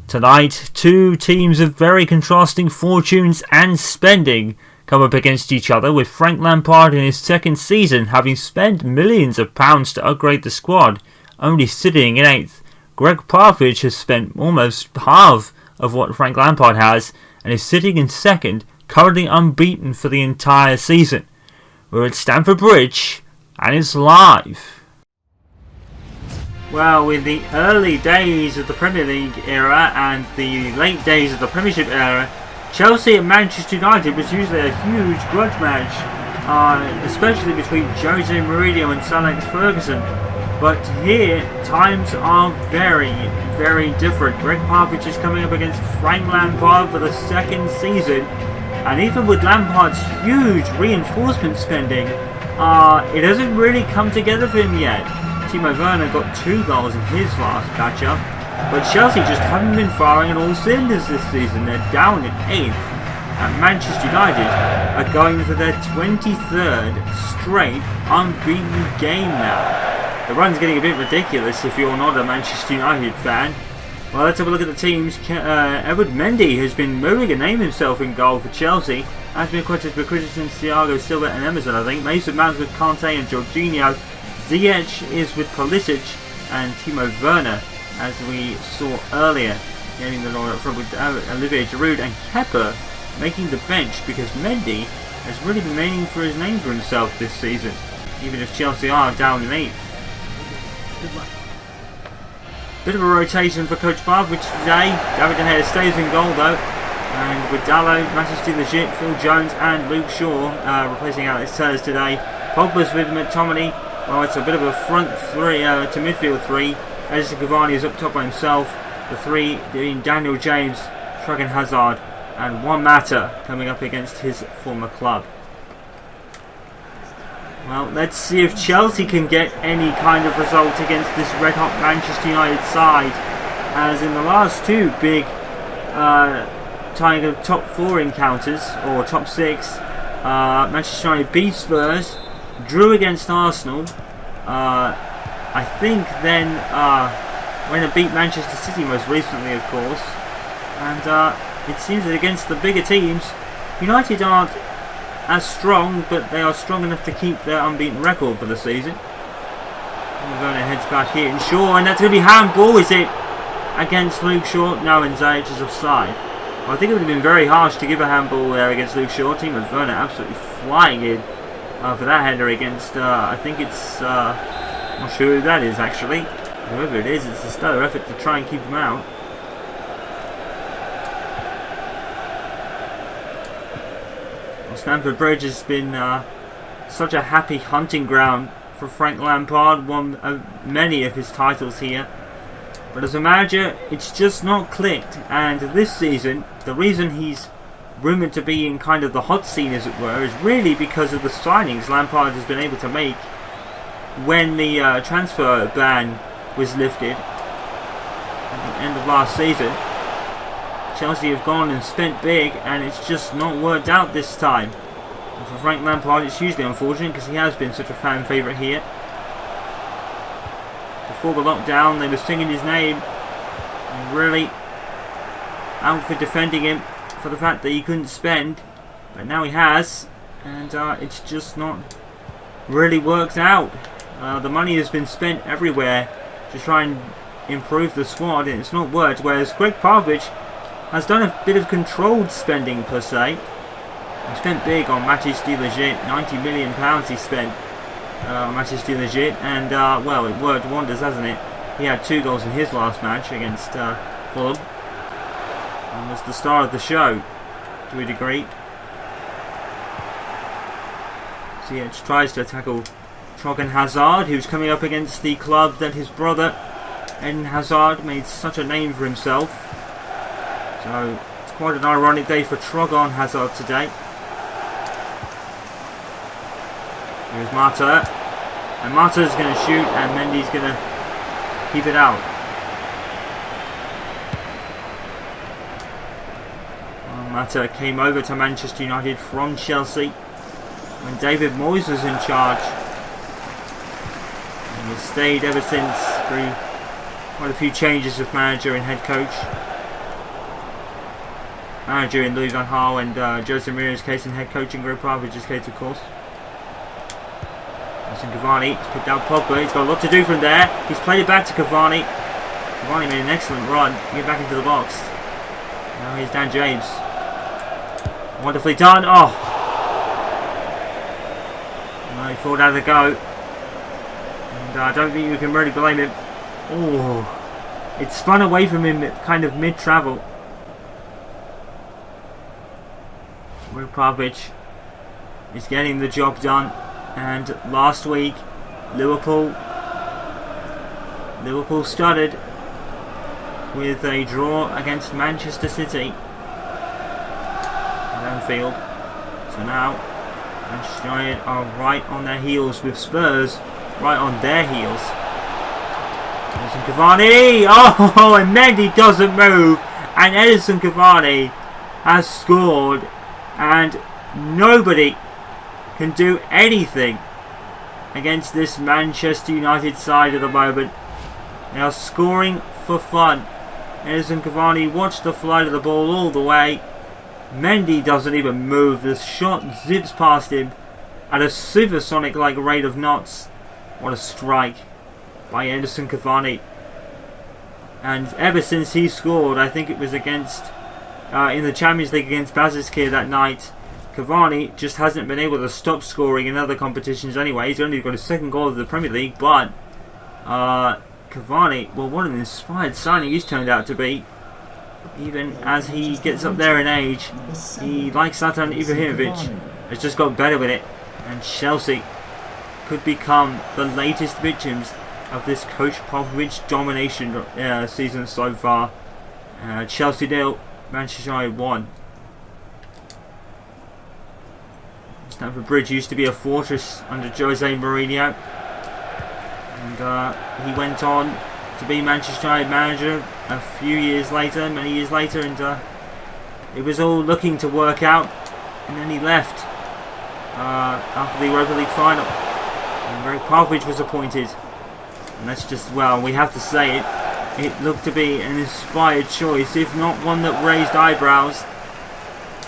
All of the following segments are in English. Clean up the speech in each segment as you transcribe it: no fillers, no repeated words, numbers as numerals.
Tonight, two teams of very contrasting fortunes and spending come up against each other, with Frank Lampard in his second season having spent millions of pounds to upgrade the squad, only sitting in 8th. Gregg Popovich has spent almost half of what Frank Lampard has and is sitting in 2nd, currently unbeaten for the entire season. We're at Stamford Bridge and it's live. Well, in the early days of the Premier League era and the late days of the Premiership era, Chelsea and Manchester United was usually a huge grudge match, especially between Jose Mourinho and Sir Alex Ferguson. But here, times are very, very different. Gregg Popovich is coming up against Frank Lampard for the second season, and even with Lampard's huge reinforcement spending, it hasn't really come together for him yet. Timo Werner got 2 goals in his last matchup, but Chelsea just haven't been firing on all cylinders this season. They're down in 8th, and Manchester United are going for their 23rd straight unbeaten game now. The run's getting a bit ridiculous if you're not a Manchester United fan. Well, let's have a look at the teams. Edward Mendy has been moving to name himself in goal for Chelsea. Has been acquitted with Christensen, Thiago Silva and Emerson, I think. Mason Mount with Kante and Jorginho. Ziyech is with Pulisic and Timo Werner, as we saw earlier, getting the line up front with Olivier Giroud and Kepa making the bench, because Mendy has really been making for his name for himself this season, even if Chelsea are down in 8th. Bit of a rotation for Coach Popovich today. David De Gea stays in goal though, and with Dalot, Matis de Ligt, Phil Jones and Luke Shaw replacing Alex Telles today. Pogba's with McTominay. Well, it's a bit of a front three to midfield three. Edison Cavani is up top by himself. The three being Daniel James, Thorgan Hazard, and Juan Mata coming up against his former club. Well, let's see if Chelsea can get any kind of result against this red-hot Manchester United side, as in the last two big tying of top 4 encounters, or top 6, Manchester United beat Spurs, drew against Arsenal, I think then went and beat Manchester City most recently, of course, and it seems that against the bigger teams, United aren't as strong, but they are strong enough to keep their unbeaten record for the season. Werner heads back here, and Shaw, and that's going to be handball, is it? Against Luke Shaw? No, and Ziyech is offside. Well, I think it would have been very harsh to give a handball there against Luke Shaw. Timo Werner absolutely flying in for that header against, I think it's, I'm not sure who that is actually. Whoever it is, it's a stellar effort to try and keep him out. Stamford Bridge has been such a happy hunting ground for Frank Lampard, won many of his titles here. But as a manager, it's just not clicked, and this season, the reason he's rumoured to be in kind of the hot scene, as it were, is really because of the signings Lampard has been able to make when the transfer ban was lifted at the end of last season. Chelsea have gone and spent big, and it's just not worked out this time. And for Frank Lampard, it's hugely unfortunate because he has been such a fan favourite here. Before the lockdown, they were singing his name and really out for defending him for the fact that he couldn't spend, but now he has, and it's just not really worked out. The money has been spent everywhere to try and improve the squad, and it's not worked, whereas Gregg Popovich has done a bit of controlled spending per se. He spent big on Matis de Ligt, £90 million he spent on Matis de Ligt, and well, it worked wonders, hasn't it? He had 2 goals in his last match against Fulham, and was the star of the show to a degree. Ziyech tries to tackle Thorgan Hazard, who's coming up against the club that his brother Eden Hazard made such a name for himself. So it's quite an ironic day for Thorgan Hazard today. Here's Mata, and Mata's going to shoot, and Mendy's going to keep it out. Well, Mata came over to Manchester United from Chelsea when David Moyes was in charge, and has stayed ever since through quite a few changes of manager and head coach. manager in Louis van Gaal and Jose Mourinho's case, and head coach in Gregg Popovich's case, of course. Edison Cavani, he's picked out Pogba, he's got a lot to do from there. He's played it back to Cavani. Cavani made an excellent run to get back into the box. Now here's Dan James. Wonderfully done. Oh! Well, he thought out of the go. And I don't think you can really blame him. Oh! It spun away from him kind of mid-travel. Gregg Popovich is getting the job done. And last week, Liverpool started with a draw against Manchester City at Anfield. So now Manchester United are right on their heels with Spurs right on their heels. Edison Cavani! Oh, and Mendy doesn't move, and Edison Cavani has scored, and nobody can do anything against this Manchester United side at the moment. They are scoring for fun. Edison Cavani watched the flight of the ball all the way. Mendy doesn't even move. The shot zips past him at a supersonic-like rate of knots. What a strike by Edison Cavani. And ever since he scored, I think it was against in the Champions League against Basaksehir that night, Cavani just hasn't been able to stop scoring in other competitions anyway. He's only got his second goal of the Premier League, but Cavani, well, what an inspired signing he's turned out to be. Even as he gets up there in age, he, like Zlatan Ibrahimovic, has just got better with it. And Chelsea could become the latest victims of this Coach Popovich domination season so far. Chelsea 0, Manchester United 1. Stamford Bridge used to be a fortress under Jose Mourinho, and he went on to be Manchester United manager a few years later, many years later, and it was all looking to work out, and then he left after the Europa League final, and Gregg Popovich was appointed, and that's just, well, we have to say it looked to be an inspired choice, if not one that raised eyebrows.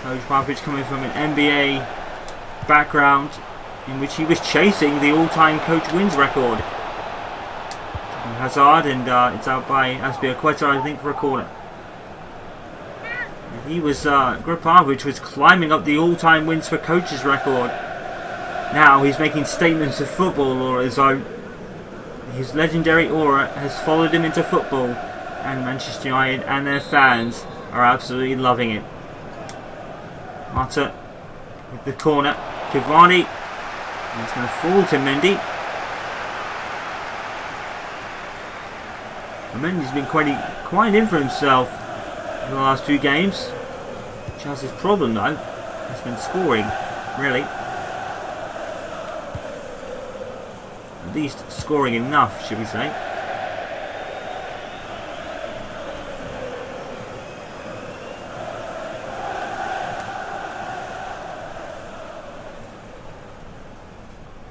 Coach Popovich coming from an NBA background in which he was chasing the all-time coach wins record. And Hazard, and it's out by Azpilicueta, I think, for a corner. And he was, Gregg Popovich was climbing up the all-time wins for coaches record. Now he's making statements of football on his own. His legendary aura has followed him into football, and Manchester United and their fans are absolutely loving it. Mata with the corner. Cavani. He's going to fall to Mendy. And Mendy's been quite in for himself in the last few games. Chelsea's problem, though, has been scoring, really. At least scoring enough, should we say.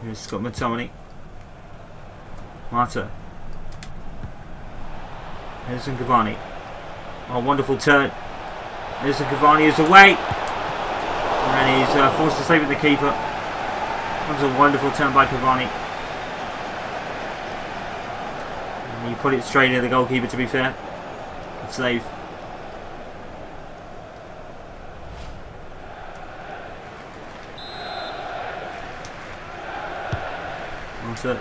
Here's Scott McTominay. Mata. Edison Cavani. Oh, wonderful turn. Edison Cavani is away. And he's forced to save with the keeper. That was a wonderful turn by Cavani. And he put it straight into the goalkeeper, to be fair. Good save. Mata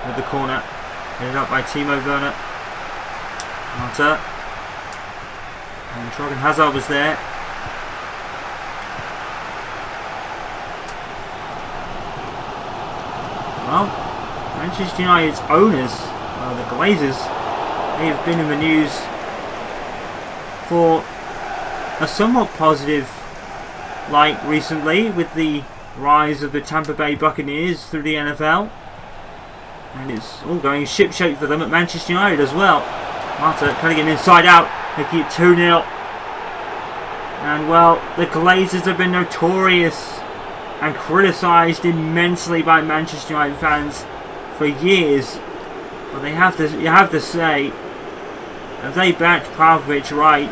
with the corner. Headed up by Timo Werner. Mata. And Trogan Hazard was there. Well, Manchester United's owners, the Glazers, they have been in the news for a somewhat positive light recently with the rise of the Tampa Bay Buccaneers through the NFL. And it's all going ship-shape for them at Manchester United as well. Mata cutting it inside out, making it 2-0. And well, the Glazers have been notorious and criticised immensely by Manchester United fans for years. But you have to say, if they backed Popovich right,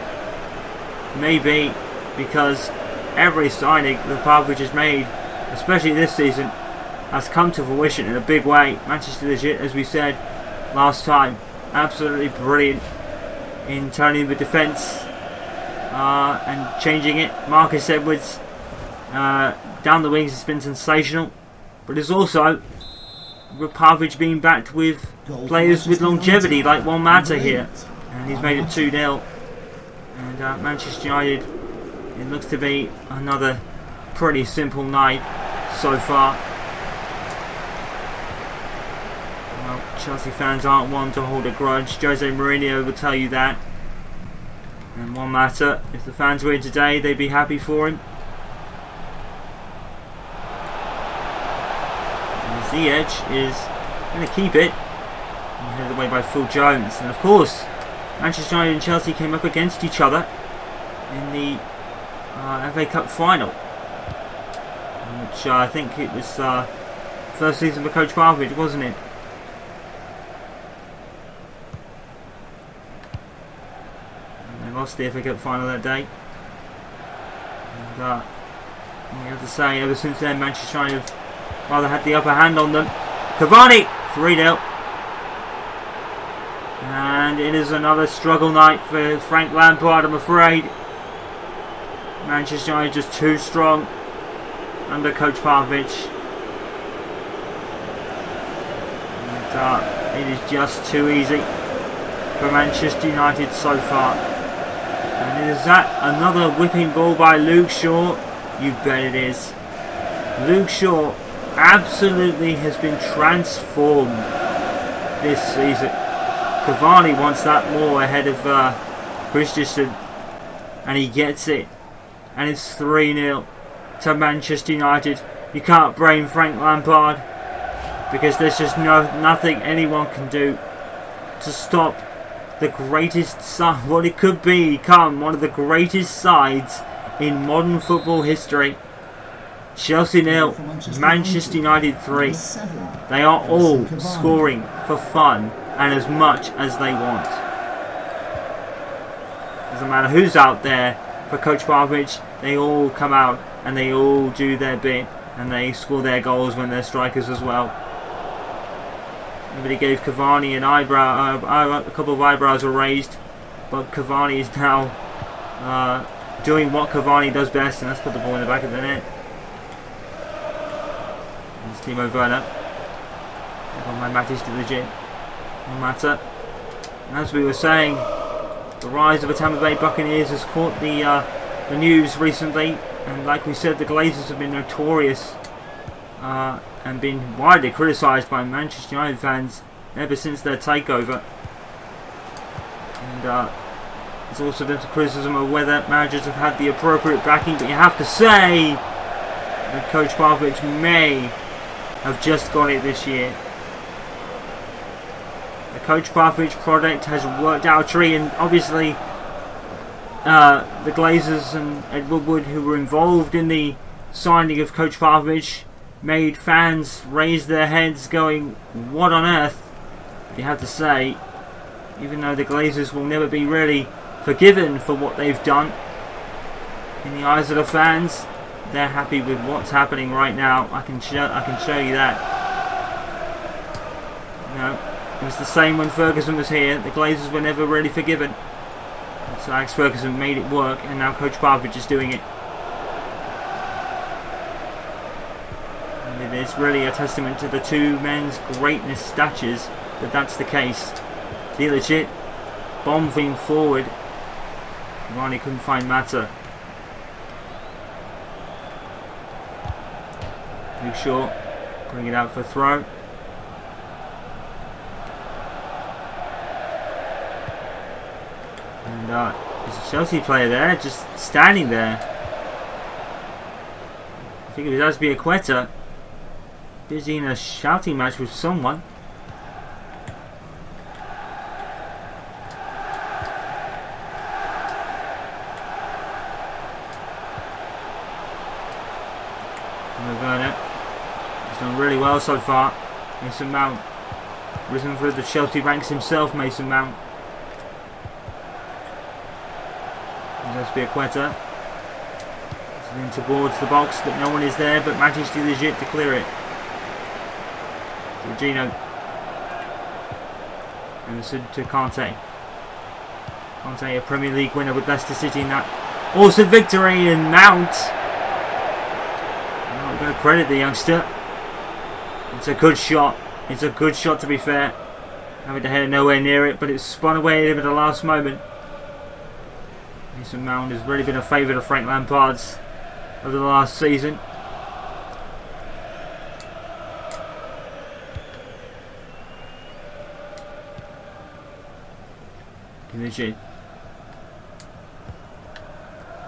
maybe because every signing that Popovich has made, especially this season, has come to fruition in a big way. Manchester legit, as we said last time, absolutely brilliant in turning the defence and changing it. Marcus Edwards down the wings has been sensational, but it's also Popovich being backed with players with longevity like Juan Mata here, and he's made it 2-0. And Manchester United, it looks to be another pretty simple night so far. Well, Chelsea fans aren't one to hold a grudge. Jose Mourinho will tell you that. And Juan Mata, if the fans were in today, they'd be happy for him. And Ziyech is going to keep it. And headed away by Phil Jones. And of course, Manchester United and Chelsea came up against each other in the FA Cup final, which I think it was first season for Coach Popovich, wasn't it? And they lost the FA Cup final that day. And you have to say, ever since then, Manchester United have rather had the upper hand on them. Cavani, 3-0. And it is another struggle night for Frank Lampard, I'm afraid. Manchester United just too strong under Coach Popovich. And, it is just too easy for Manchester United so far. And is that another whipping ball by Luke Shaw? You bet it is. Luke Shaw absolutely has been transformed this season. Cavani wants that more ahead of Christensen, and he gets it, and it's 3-0 to Manchester United. You can't blame Frank Lampard, because there's just nothing anyone can do to stop the greatest side, what it could become one of the greatest sides in modern football history. Chelsea 0, Manchester United 3. They are all scoring for fun and as much as they want. Doesn't matter who's out there for Coach Popovich, they all come out and they all do their bit, and they score their goals when they're strikers as well. Everybody gave Cavani an eyebrow, a couple of eyebrows were raised, but Cavani is now doing what Cavani does best, and that's put the ball in the back of the net. It's Timo Werner. On my Matis to the gym. No matter. And as we were saying, the rise of the Tampa Bay Buccaneers has caught the news recently, and like we said, the Glazers have been notorious and been widely criticised by Manchester United fans ever since their takeover. And there's also been some criticism of whether managers have had the appropriate backing, but you have to say that Coach Popovich may have just got it this year. The Coach Popovich project has worked out a treat, and obviously the Glazers and Ed Woodward, who were involved in the signing of Coach Popovich, made fans raise their heads going, what on earth? But you have to say, even though the Glazers will never be really forgiven for what they've done, in the eyes of the fans, they're happy with what's happening right now. I can show you that. You know, it was the same when Ferguson was here. The Glazers were never really forgiven. So Alex Ferguson made it work, and now Coach Popovich is doing it. And it is really a testament to the two men's greatness statures that that's the case. The legit bombing forward. Ronnie couldn't find Mata. Luke Shaw, bring it out for a throw. And there's a Chelsea player there, just standing there. I think it does be Aqueta, busy in a shouting match with someone. Werner. He's done really well so far. Mason Mount, risen through the Chelsea ranks himself, Mason Mount. There's Aqueta. And towards the box, but no one is there, but manages to legit to clear it. Jorginho. And to Kante. Kante, a Premier League winner with Leicester City in that awesome victory, and Mount. I'm going to credit the youngster. It's a good shot. It's a good shot, to be fair. Having to head nowhere near it, but it's spun away at the last moment. Mason Mount has really been a favourite of Frank Lampard's over the last season. Legit.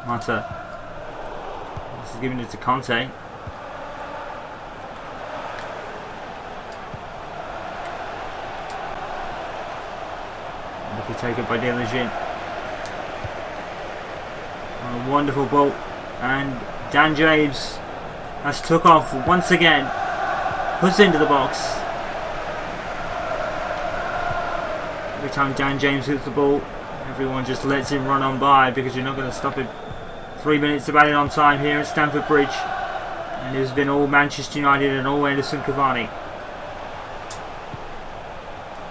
Mata. This is giving it to Kante. If we take it by De Legit. A wonderful ball. And Dan James has took off once again. Puts it into the box. Every time Dan James hits the ball, everyone just lets him run on by, because you're not going to stop him. 3 minutes of added on time here at Stamford Bridge. And it has been all Manchester United and all Edinson Cavani.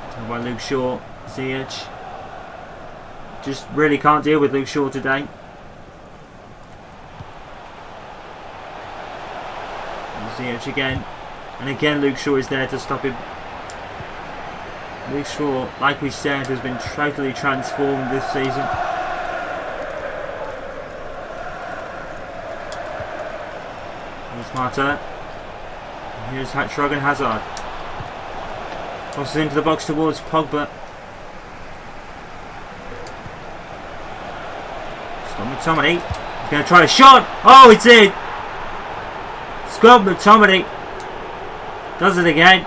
Taken by Luke Shaw. Ziyech. Just really can't deal with Luke Shaw today. Ziyech again. And again Luke Shaw is there to stop him. Luke Shaw, like we said, has been totally transformed this season. Here's Marta. And here's Trogan Hazard. Crosses into the box towards Pogba. Scott McTominay. He's going to try a shot. Oh, it's in. Scott McTominay does it again.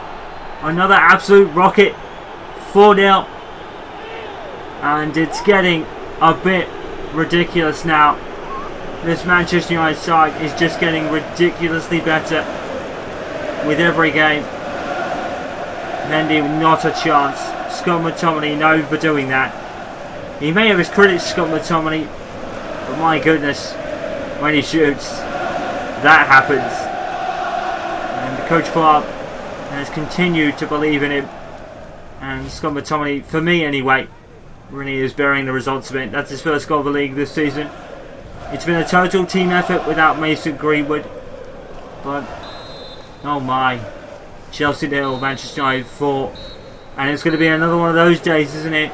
Another absolute rocket. 4-0. And it's getting a bit ridiculous now. This Manchester United side is just getting ridiculously better with every game. Mendy, not a chance. Scott McTominay, known for doing that. He may have his critics, Scott McTominay, but my goodness, when he shoots, that happens. And Coach Clark has continued to believe in him. And Scott McTominay, for me anyway, really is bearing the results of it. That's his first goal of the league this season. It's been a total team effort without Mason Greenwood. But, oh my. Chelsea 0, Manchester United 4. And it's going to be another one of those days, isn't it?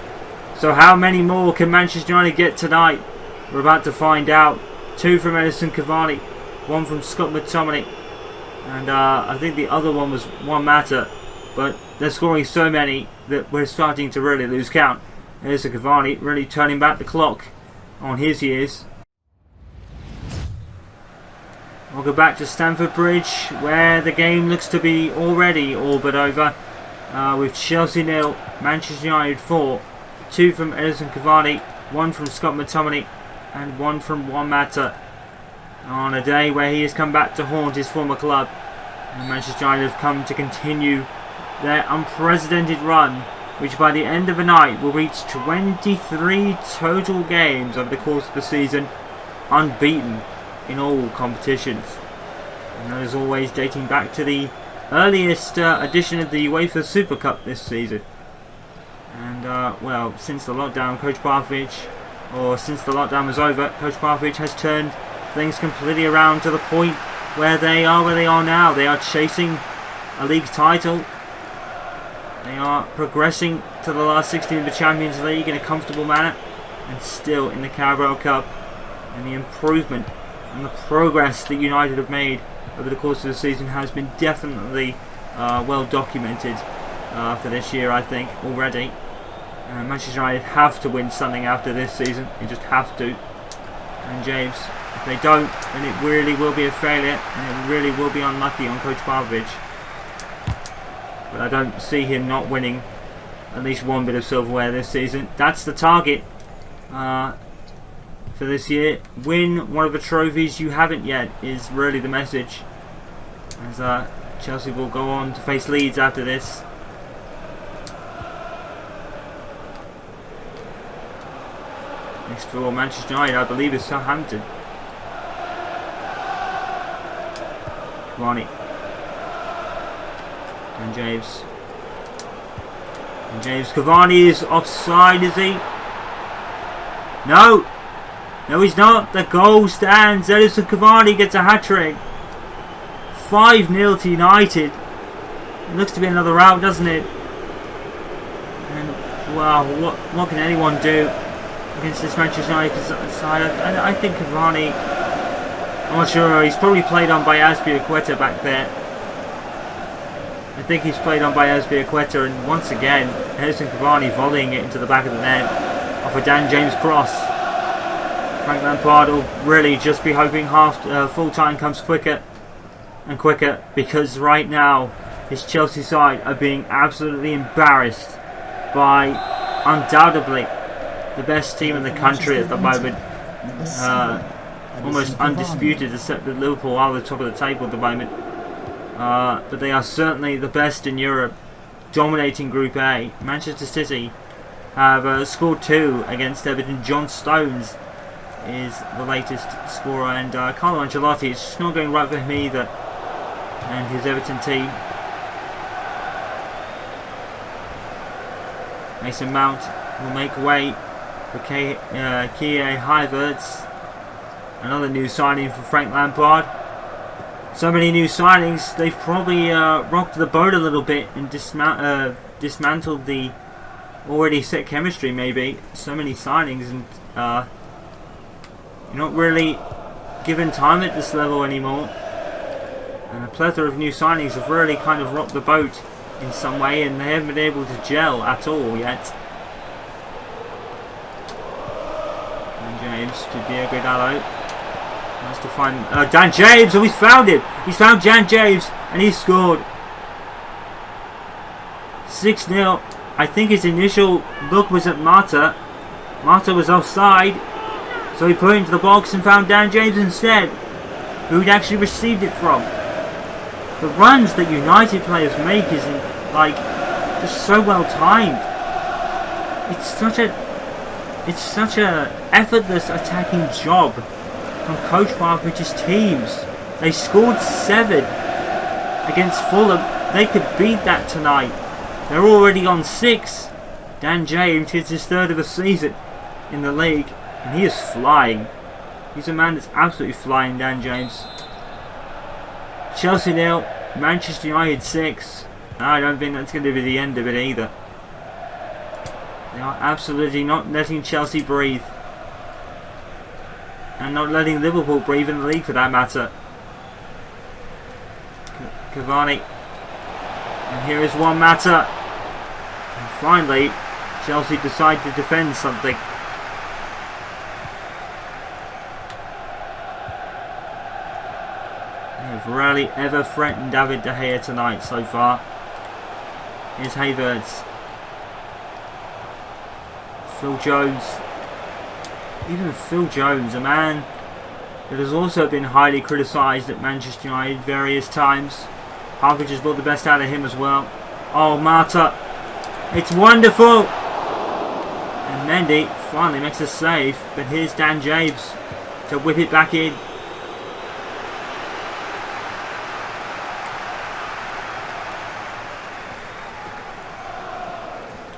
So how many more can Manchester United get tonight? We're about to find out. 2 from Edinson Cavani. 1 from Scott McTominay. And I think the other one was Juan Mata. But they're scoring so many that we're starting to really lose count. Edinson Cavani really turning back the clock on his years. We'll go back to Stamford Bridge, where the game looks to be already all but over. With Chelsea 0, Manchester United 4. 2 from Edinson Cavani, 1 from Scott McTominay, and 1 from Juan Mata. On a day where he has come back to haunt his former club. And Manchester United have come to continue their unprecedented run, which by the end of the night will reach 23 total games over the course of the season, unbeaten in all competitions. And that is always dating back to the earliest edition of the UEFA Super Cup this season. And well, since the lockdown, since the lockdown was over, Coach Popovich has turned things completely around to the point where they are now. They are chasing a league title. They are progressing to the last 16 of the Champions League in a comfortable manner, and still in the Carabao Cup. And the improvement and the progress that United have made over the course of the season has been definitely well documented for this year, I think, already. Manchester United have to win something after this season. They just have to. And James, if they don't, then it really will be a failure, and it really will be unlucky on Coach Popovich. But I don't see him not winning at least one bit of silverware this season. That's the target for this year. Win one of the trophies you haven't yet is really the message. As Chelsea will go on to face Leeds after this. Next for Manchester United, I believe, is Southampton. Cavani. And James. And James. Cavani is offside, is he? No! No, he's not. The goal stands. Edison Cavani gets a hat-trick. 5-0 to United. It looks to be another rout, doesn't it? And, well, what can anyone do against this Manchester United side? I think Cavani, I'm not sure, he's probably played on by Azpilicueta back there. I think he's played on by Azpilicueta, and once again, Edison Cavani volleying it into the back of the net off a Dan James cross. Frank Lampard will really just be hoping full time comes quicker and quicker, because right now his Chelsea side are being absolutely embarrassed by undoubtedly the best team in the country at the moment. Almost undisputed, except that Liverpool are the top of the table at the moment. But they are certainly the best in Europe, dominating Group A. Manchester City have scored 2 against Everton. John Stones is the latest scorer, and Carlo Ancelotti, it's just not going right for him either, and his Everton team. Mason Mount will make way for Kie Havertz, another new signing for Frank Lampard. So many new signings, they've probably rocked the boat a little bit and dismantled the already set chemistry maybe. So many signings, and you're not really given time at this level anymore. And a plethora of new signings have really kind of rocked the boat in some way, and they haven't been able to gel at all yet. And James to Diego Dalot. Nice to find Dan James. Oh, he's found him. He's found Dan James, and he's scored. 6-0. I think his initial look was at Mata. Mata was offside, so he put it into the box and found Dan James instead, who he'd actually received it from. The runs that United players make is like just so well timed. It's such a effortless attacking job from Coach Popovich's teams. They scored 7 against Fulham. They could beat that tonight. They're already on 6. Dan James hits his 3rd of the season in the league, and he is flying. He's a man that's absolutely flying, Dan James. Chelsea 0, Manchester United 6. I don't think that's going to be the end of it either. They are absolutely not letting Chelsea breathe. And not letting Liverpool breathe in the league for that matter. Cavani. And here is Juan Mata. And finally, Chelsea decide to defend something. They've rarely ever threatened David De Gea tonight so far. Here's Havertz. Phil Jones. Even Phil Jones, a man that has also been highly criticised at Manchester United various times. Popovich has brought the best out of him as well. Oh, Mata. It's wonderful. And Mendy finally makes a save. But here's Dan James to whip it back in.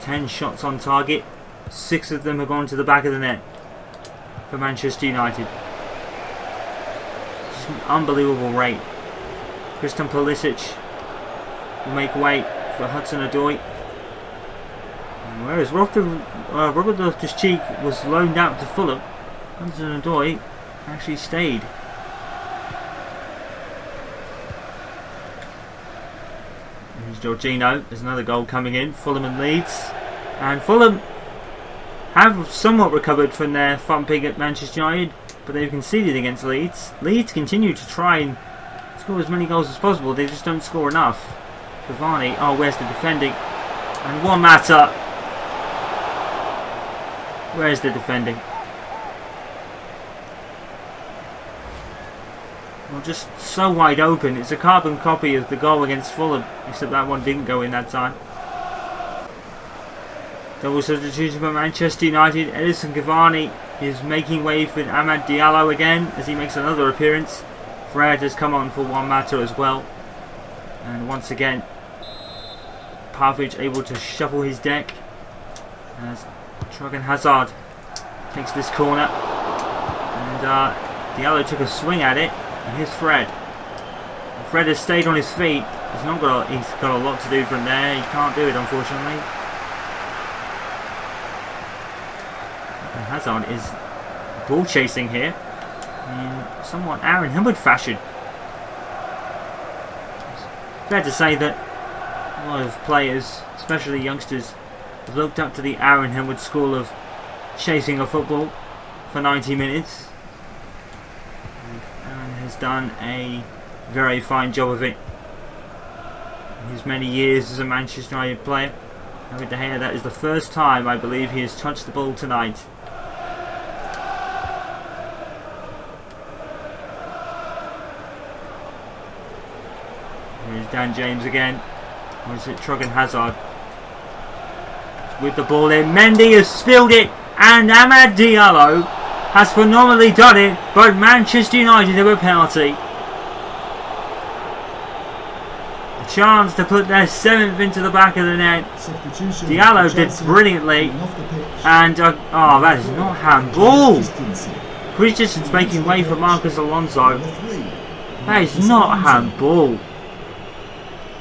Ten shots on target. 6 of them have gone to the back of the net for Manchester United. Just an unbelievable rate. Christian Pulisic will make way for Hudson-Odoi. Whereas Robert Loftus-Cheek was loaned out to Fulham, Hudson-Odoi actually stayed. Here's Jorginho. There's another goal coming in. Fulham and Leeds. And Fulham have somewhat recovered from their thumping at Manchester United, but they've conceded against Leeds. Leeds continue to try and score as many goals as possible. They just don't score enough. Cavani. Oh, where's the defending? And Juan Mata. Where's the defending? Well, just so wide open. It's a carbon copy of the goal against Fulham, except that one didn't go in that time. Double substitution for Manchester United. Edison Cavani is making way for Amad Diallo again as he makes another appearance Fred has come on for one matter as well. And once again, Popovich able to shuffle his deck as Trogan Hazard takes this corner. And Diallo took a swing at it. And here's Fred. Fred has stayed on his feet. He's got a lot to do from there. He can't do it, unfortunately. And Hazard is ball chasing here in somewhat Aaron Hibbert fashion. It's fair to say that a lot of players, especially youngsters, have looked up to the Aaron Hibbert school of chasing a football for 90 minutes. And Aaron has done a very fine job of it in his many years as a Manchester United player. David De Gea, that is the first time I believe he has touched the ball tonight. Here's Dan James again. Or is it Trogan Hazard? With the ball in. Mendy has spilled it. And Amad Diallo has phenomenally done it. But Manchester United have a penalty. A chance to put their 7th into the back of the net. Diallo did brilliantly. And, oh, that is not handball. Christensen's making way for Marcus Alonso. That is not handball.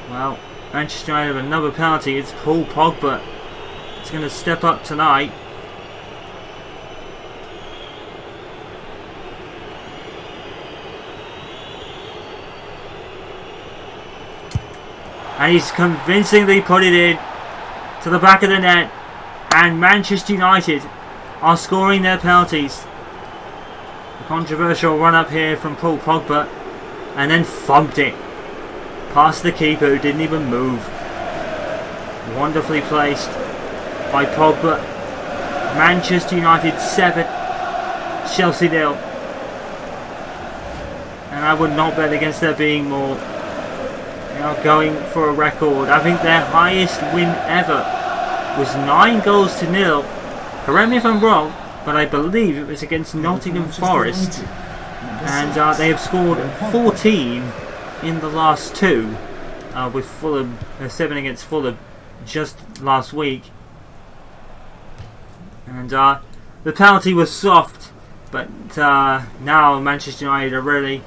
Well, Manchester United have another penalty. It's Paul Pogba. It's going to step up tonight. And he's convincingly put it in to the back of the net. And Manchester United are scoring their penalties. A controversial run up here from Paul Pogba. And then thumped it past the keeper who didn't even move. Wonderfully placed by Pogba. Manchester United 7, Chelsea 0. And I would not bet against there being more. They are going for a record. I think their highest win ever was 9-0. Correct me if I'm wrong, but I believe it was against Nottingham Forest. And they have scored 14 in the last 2, with Fulham, 7 against Fulham just last week. And the penalty was soft, but now Manchester United are really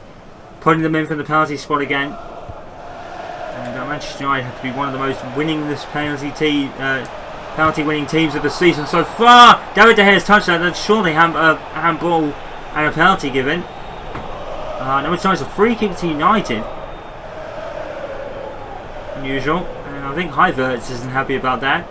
putting them in from the penalty spot again. And Manchester United have to be one of the most winningest penalty winning teams of the season so far. David De Gea's touchdown, that's surely a handball and a penalty given. No, it's nice, a free kick to United. Unusual, and I think Havertz isn't happy about that.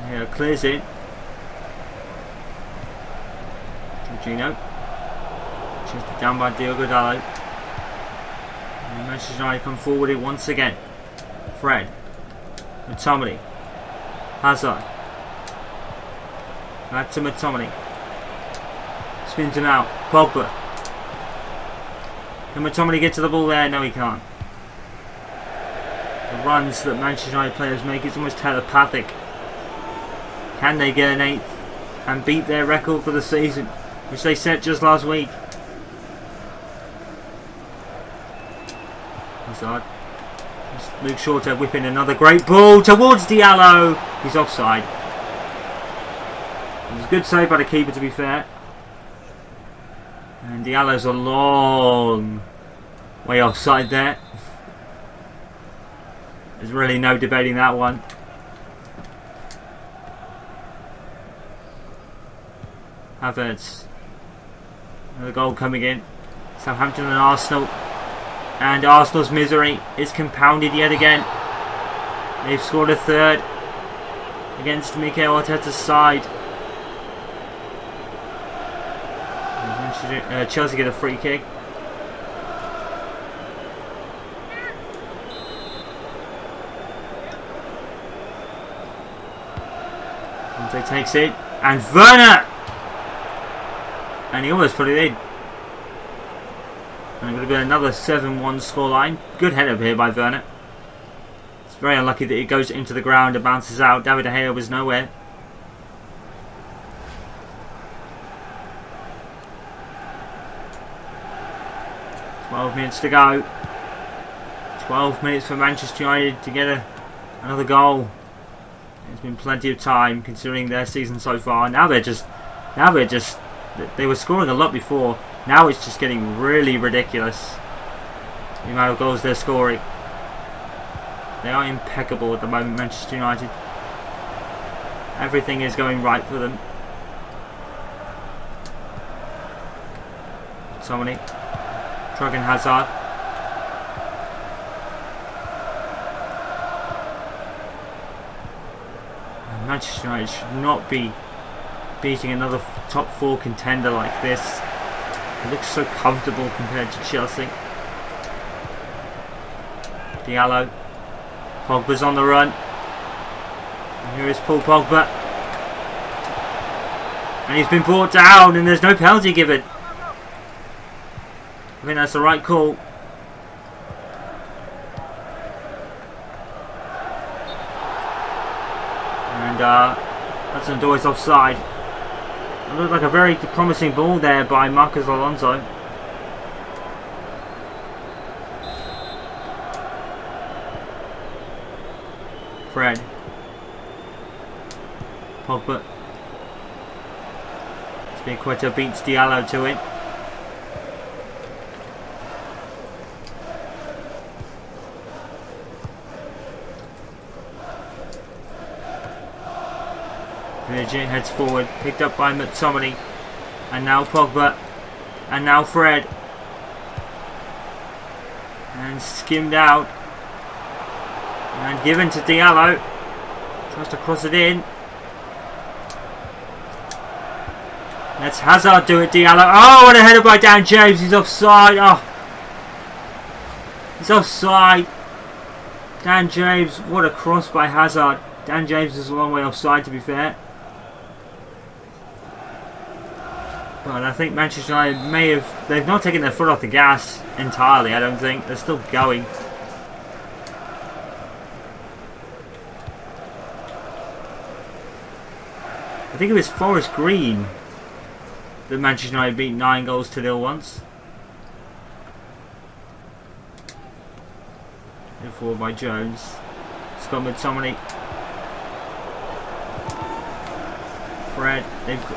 Here clears it. Jorginho chased it down by Diogo Dalot. And Manchester United come forward it once again. Fred, McTominay, Hazard. Back to McTominay. Spins him out. Pogba. Can McTominay get to the ball there? No, he can't. The runs that Manchester United players make, it's almost telepathic. Can they get an 8th and beat their record for the season, which they set just last week? Hazard. Luke Shorter whipping another great ball towards Diallo. He's offside. It was a good save by the keeper, to be fair. And Diallo's a long way offside there. There's really no debating that one. Havertz. Another goal coming in. Southampton and Arsenal. And Arsenal's misery is compounded yet again. They've scored a 3rd against Mikel Arteta's side. Chelsea get a free kick. Conte takes it. And Werner! And he almost put it in. And it would have been another 7-1 scoreline. Good header here by Werner. It's Very unlucky that it goes into the ground and bounces out. David De Gea was nowhere. "12 minutes to go. 12 minutes for Manchester United to get another goal. There's been plenty of time considering their season so far. Now they were scoring a lot before. Now it's just getting really ridiculous. The amount of goals they're scoring. They are impeccable at the moment, Manchester United. Everything is going right for them. Somebody. Trugging Hazard. Manchester United should not be beating another top 4 contender like this. It looks so comfortable compared to Chelsea. Diallo. Pogba's on the run. And here is Paul Pogba. And he's been brought down and there's no penalty given. I think that's the right call. And Hudson-Odoi's offside. It looked like a very promising ball there by Marcos Alonso. Fred. Pogba. Spinqueta beats Diallo to it. Virgin heads forward, picked up by McTominay, and now Pogba, and now Fred, and skimmed out, and given to Diallo, tries to cross it in. Let's Hazard do it, Diallo. Oh, what a header by Dan James, he's offside. Oh, he's offside. Dan James, what a cross by Hazard. Dan James is a long way offside, to be fair. But I think Manchester United they've not taken their foot off the gas entirely, I don't think. They're still going. I think it was Forest Green that Manchester United beat 9-0 once. Hit forward by Jones. Scott McTominay. Fred,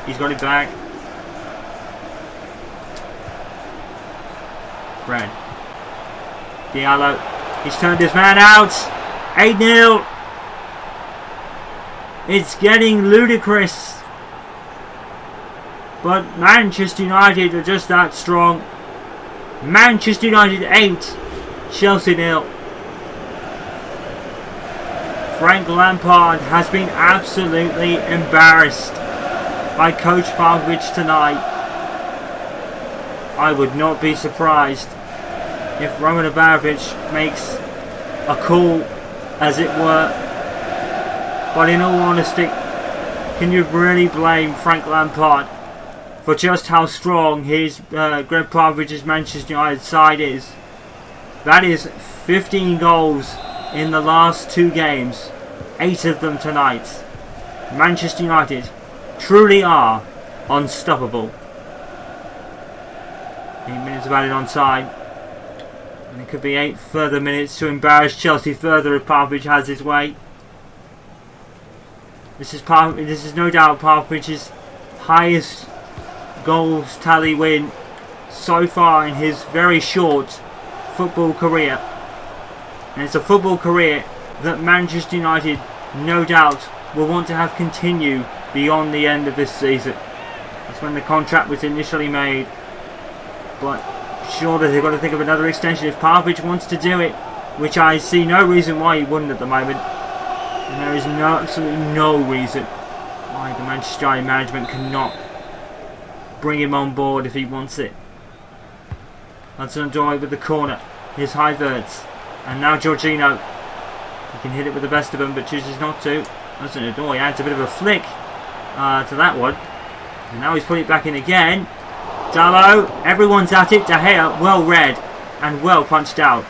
he's got it back. Fred. Diallo. He's turned his man out. 8-0. It's getting ludicrous. But Manchester United are just that strong. Manchester United 8. Chelsea 0. Frank Lampard has been absolutely embarrassed by Coach Popovich tonight. I would not be surprised if Roman Abramovich makes a call, as it were. But in all honesty, can you really blame Frank Lampard for just how strong his Gregg Popovich's Manchester United side is? That is 15 goals in the last 2 games, 8 of them tonight. Manchester United truly are unstoppable. 8 minutes of added on time. And it could be 8 further minutes to embarrass Chelsea further if Popovich has his way. This is no doubt Popovich's highest goals tally win so far in his very short football career. And it's a football career that Manchester United no doubt will want to have continue beyond the end of this season. That's when the contract was initially made. But surely they've got to think of another extension if Popovich wants to do it, which I see no reason why he wouldn't at the moment. And there is absolutely no reason why the Manchester United management cannot bring him on board if he wants it. Hudson-Odoi with the corner. Here's Havertz. And now Jorginho. He can hit it with the best of them, but chooses not to. Hudson-Odoi adds a bit of a flick to that one. And now he's put it back in again. Dalot, everyone's at it. De Gea, well read and well punched out.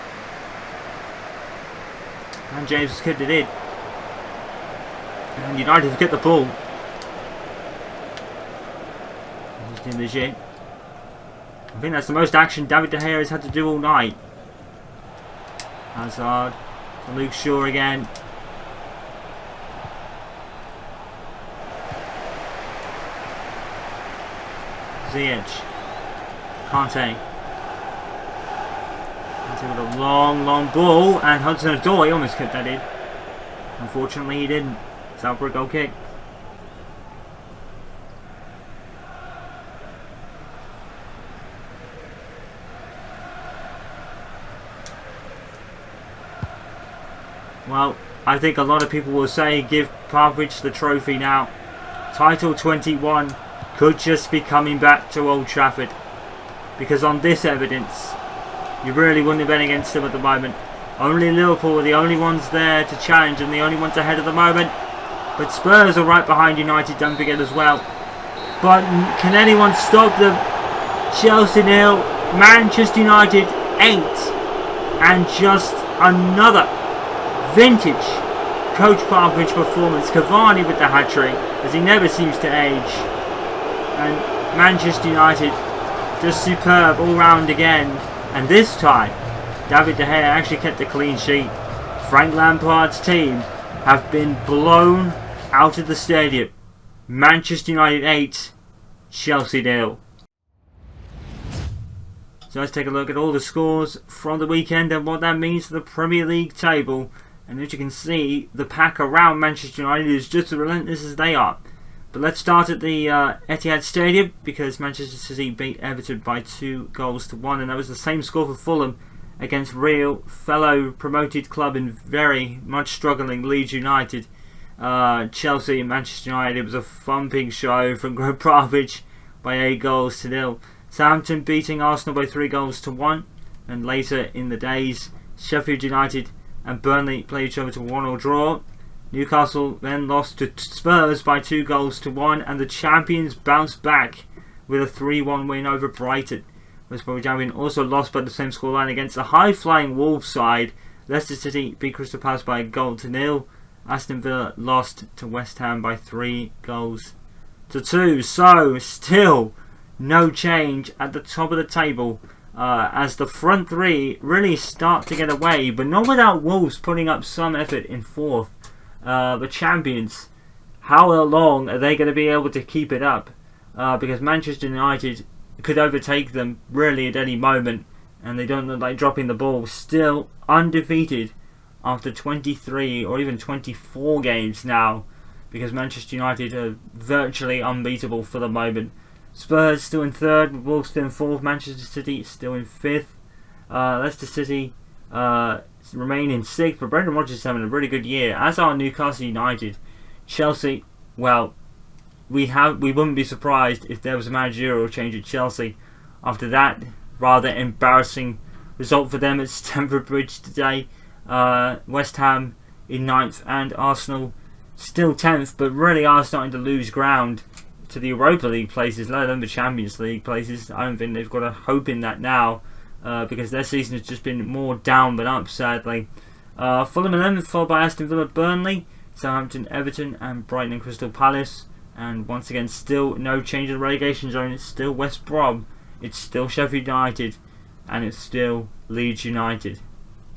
And James has kicked it in. And United have get the ball. Just in the shit. I think that's the most action David De Gea has had to do all night. Hazard. Luke Shaw again. Ziyech. Kante. Kante with a long ball, and Hudson-Odoi almost kicked that in. Unfortunately, he didn't. It's out for a goal kick. Well, I think a lot of people will say give Popovich the trophy now. Title 21 could just be coming back to Old Trafford. Because on this evidence, you really wouldn't have been against them at the moment. Only Liverpool are the only ones there to challenge and the only ones ahead at the moment. But Spurs are right behind United, don't forget as well. But can anyone stop them? Chelsea 0, Manchester United 8. And just another vintage Coach Popovich performance. Cavani with the hat-trick, as he never seems to age. And Manchester United just superb all round again. And this time, David De Gea actually kept a clean sheet. Frank Lampard's team have been blown out of the stadium. Manchester United 8, Chelsea 0. So let's take a look at all the scores from the weekend and what that means for the Premier League table. And as you can see, the pack around Manchester United is just as relentless as they are. But let's start at the Etihad Stadium, because Manchester City beat Everton by 2-1, and that was the same score for Fulham against Real, fellow promoted club and very much struggling Leeds United. Chelsea and Manchester United, it was a thumping show from Gregg Popovich by 8-0. Southampton beating Arsenal by 3-1, and later in the days, Sheffield United and Burnley played each other to 1-1 draw. Newcastle then lost to Spurs by 2-1, and the champions bounced back with a 3-1 win over Brighton. West Bromwich Albion also lost by the same scoreline against the high-flying Wolves side. Leicester City beat Crystal Palace by 1-0. Aston Villa lost to West Ham by 3-2. So, still no change at the top of the table, as the front three really start to get away, but not without Wolves putting up some effort in fourth. The champions, how long are they going to be able to keep it up? Because Manchester United could overtake them really at any moment, and they don't look like dropping the ball. Still undefeated after 23 or even 24 games now, because Manchester United are virtually unbeatable for the moment. Spurs still in third, Wolves still in fourth, Manchester City still in fifth. Leicester City remain in sixth, but Brendan Rodgers is having a really good year, as are Newcastle United. Chelsea, well, we wouldn't be surprised if there was a managerial change at Chelsea after that rather embarrassing result for them at Stamford Bridge today. West Ham in 9th and Arsenal still 10th, but really are starting to lose ground to the Europa League places, let alone the Champions League places. I don't think they've got a hope in that now, because their season has just been more down than up, sadly. Fulham 11th, followed by Aston Villa, Burnley, Southampton, Everton, and Brighton and Crystal Palace. And once again, still no change in the relegation zone. It's still West Brom, it's still Sheffield United, and it's still Leeds United.